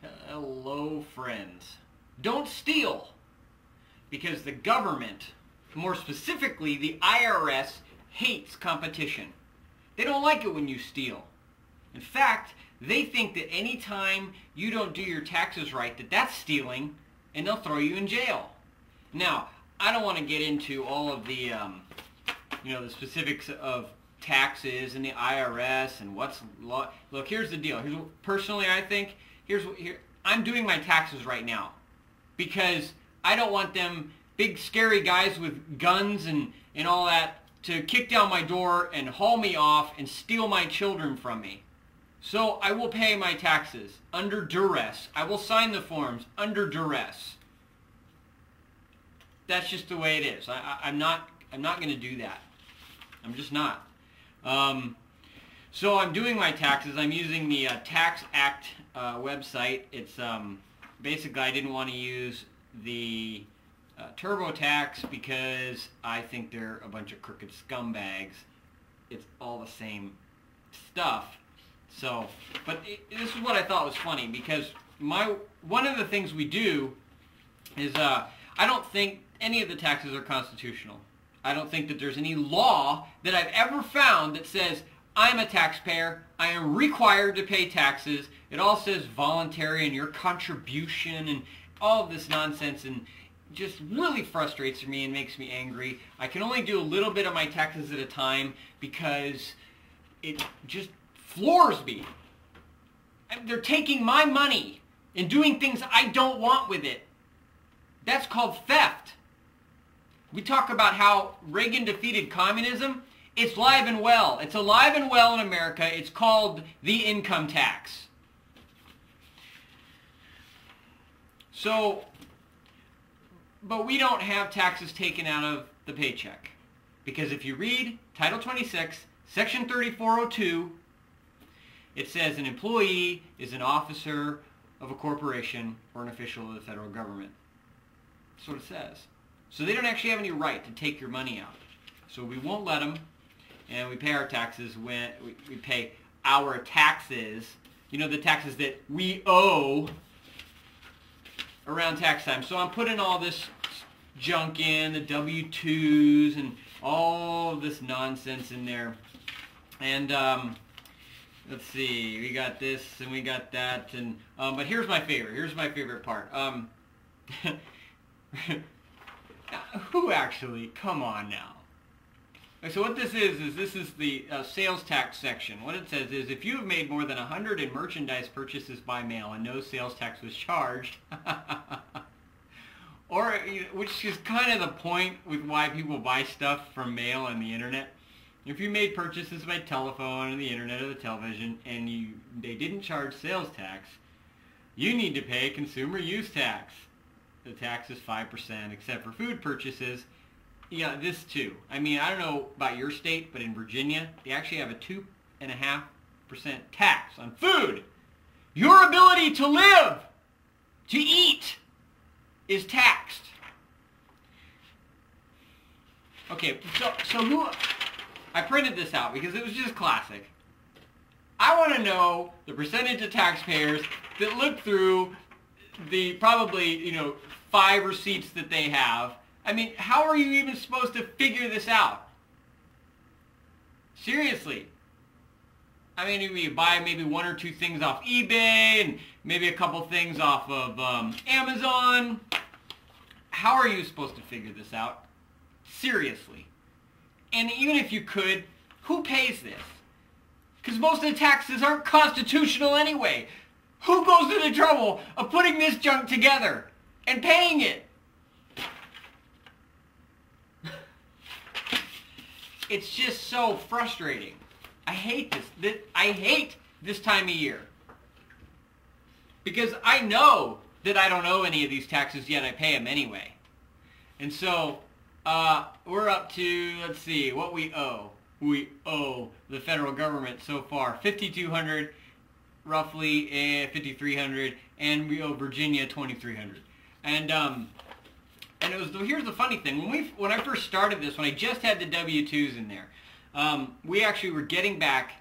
Hello, friends. Don't steal, because the government, more specifically the IRS, hates competition. They don't like it when you steal. In fact, they think that any time you don't do your taxes right, that's stealing, and they'll throw you in jail. Now, I don't want to get into all of the, the specifics of taxes and the IRS and what's law. Look, here's the deal. Personally, I think I'm doing my taxes right now because I don't want them big scary guys with guns and all that to kick down my door and haul me off and steal my children from me. So I will pay my taxes under duress. I will sign the forms under duress. That's just the way it is. I'm not going to do that. I'm just not. So I'm doing my taxes. I'm using the Tax Act website. It's basically I didn't want to use the TurboTax because I think they're a bunch of crooked scumbags. It's all the same stuff. So, but this is what I thought was funny because one of the things we do is I don't think any of the taxes are constitutional. I don't think that there's any law that I've ever found that says I'm a taxpayer, I am required to pay taxes. It all says voluntary and your contribution and all of this nonsense, and just really frustrates me and makes me angry. I can only do a little bit of my taxes at a time because it just floors me. They're taking my money and doing things I don't want with it. That's called theft. We talk about how Reagan defeated communism. It's live and well. It's alive and well in America. It's called the income tax. So, but we don't have taxes taken out of the paycheck. Because if you read Title 26, Section 3402, it says an employee is an officer of a corporation or an official of the federal government. That's what it says. So they don't actually have any right to take your money out. So we won't let them, and we pay our taxes when we pay our taxes, the taxes that we owe around tax time. So I'm putting all this junk in, the W-2s and all of this nonsense in there. And let's see, we got this and we got that, and but here's my favorite. Here's my favorite part. Who actually? Come on now. So what this is this is the sales tax section. What it says is if you have made more than 100 in merchandise purchases by mail and no sales tax was charged, or which is kind of the point with why people buy stuff from mail and the internet. If you made purchases by telephone and the internet or the television and they didn't charge sales tax, you need to pay consumer use tax. The tax is 5%, except for food purchases. Yeah, this too. I mean, I don't know about your state, but in Virginia, they actually have a 2.5% tax on food. Your ability to live, to eat, is taxed. Okay, so who... I printed this out because it was just classic. I want to know the percentage of taxpayers that look through the probably, 5 receipts that they have. I mean, how are you even supposed to figure this out? Seriously. I mean, you buy maybe 1 or 2 things off eBay and maybe a couple things off of Amazon. How are you supposed to figure this out? Seriously. And even if you could, who pays this? Because most of the taxes aren't constitutional anyway. Who goes to the trouble of putting this junk together and paying it? It's just so frustrating. I hate this. I hate this time of year. Because I know that I don't owe any of these taxes yet. I pay them anyway. And so we're up to, let's see, what we owe. We owe the federal government so far $5,200, roughly $5,300, and we owe Virginia $2,300. And it was, here's the funny thing, when I first started this, when I just had the W-2s in there, we actually were getting back,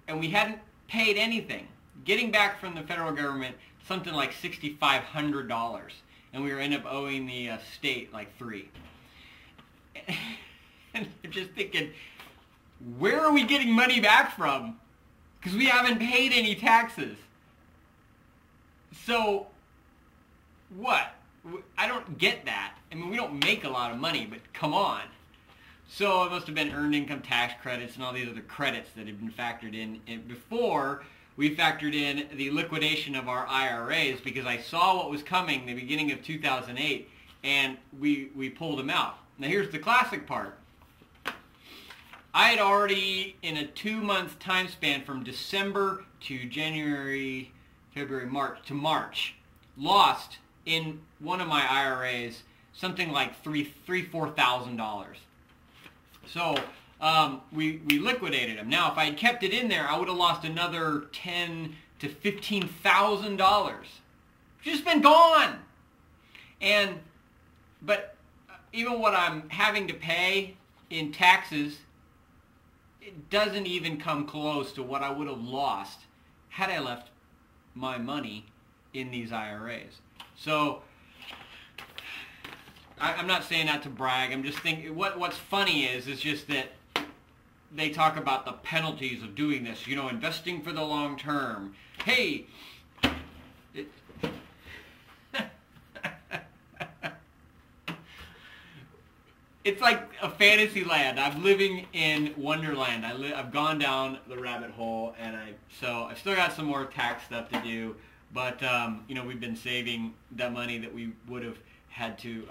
and we hadn't paid anything, getting back from the federal government something like $6,500, and we end up owing the state like $3. And I'm just thinking, where are we getting money back from? Because we haven't paid any taxes. So, what? I don't get that. I mean, we don't make a lot of money, but come on. So it must have been earned income tax credits and all these other credits that had been factored in before we factored in the liquidation of our IRAs, because I saw what was coming the beginning of 2008, and we pulled them out. Now here's the classic part. I had already, in a 2-month time span from December to January, February, March, lost in one of my IRAs something like $4,000. So we liquidated them. Now, if I had kept it in there, I would have lost another $10,000 to $15,000. Just been gone. But even what I'm having to pay in taxes, it doesn't even come close to what I would have lost had I left my money in these IRAs. So I'm not saying that to brag. I'm just thinking what's funny is just that they talk about the penalties of doing this. You know, investing for the long term. Hey, it's like a fantasy land. I'm living in Wonderland. I've gone down the rabbit hole, and so I've still got some more tax stuff to do. But you know, we've been saving the money that we would have had to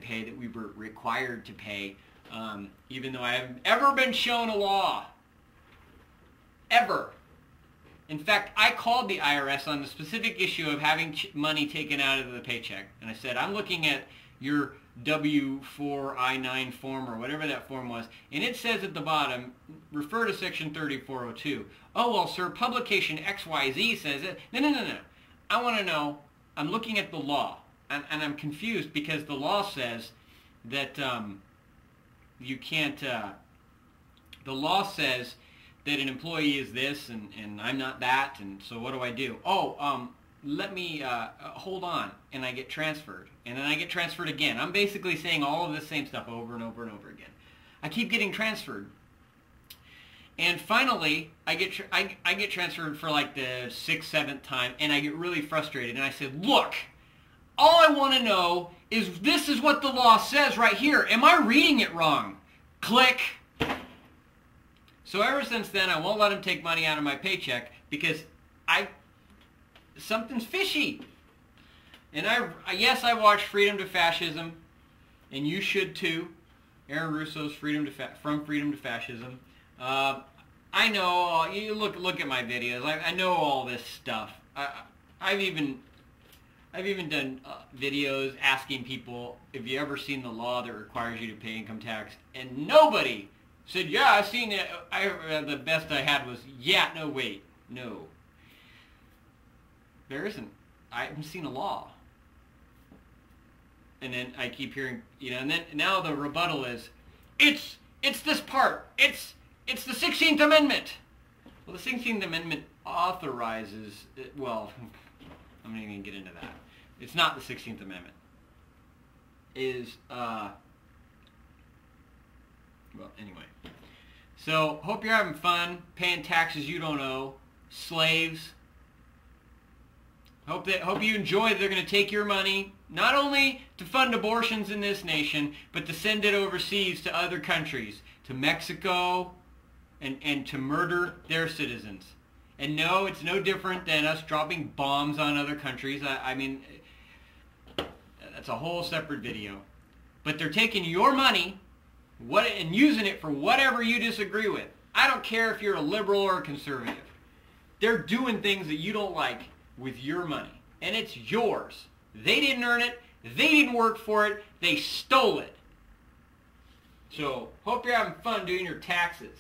pay, that we were required to pay, even though I haven't ever been shown a law. Ever. In fact, I called the IRS on the specific issue of having money taken out of the paycheck, and I said, I'm looking at your W-4 I-9 form, or whatever that form was, and it says at the bottom, refer to section 3402. Oh, well, sir, publication XYZ says it. No. I want to know, I'm looking at the law, and I'm confused because the law says that you can't, the law says that an employee is this, and I'm not that, and so what do I do? Oh, let me hold on, and I get transferred, and then I get transferred again. I'm basically saying all of the same stuff over and over and over again. I keep getting transferred, and finally I get transferred for like the 6th, 7th time, and I get really frustrated, and I said, look, all I want to know is this is what the law says right here. Am I reading it wrong? Click. So ever since then, I won't let him take money out of my paycheck because something's fishy. And yes, I watched Freedom to Fascism, and you should too. Aaron Russo's From Freedom to Fascism. I know. You look at my videos. I know all this stuff. I've even done videos asking people, have you ever seen the law that requires you to pay income tax? And nobody said, yeah, I've seen it. The best I had was, yeah, no, wait, no. There isn't. I haven't seen a law. And then I keep hearing, you know, and then now the rebuttal is, it's this part. It's the 16th Amendment. Well, the 16th Amendment authorizes, well, I'm not even going to get into that. It's not the 16th Amendment. Well, anyway. So, hope you're having fun, paying taxes you don't owe, slaves. Hope you enjoy that they're going to take your money, not only to fund abortions in this nation, but to send it overseas to other countries, to Mexico, and to murder their citizens. And no, it's no different than us dropping bombs on other countries. I mean, that's a whole separate video. But they're taking your money and using it for whatever you disagree with. I don't care if you're a liberal or a conservative. They're doing things that you don't like with your money. And it's yours. They didn't earn it. They didn't work for it. They stole it. So, hope you're having fun doing your taxes.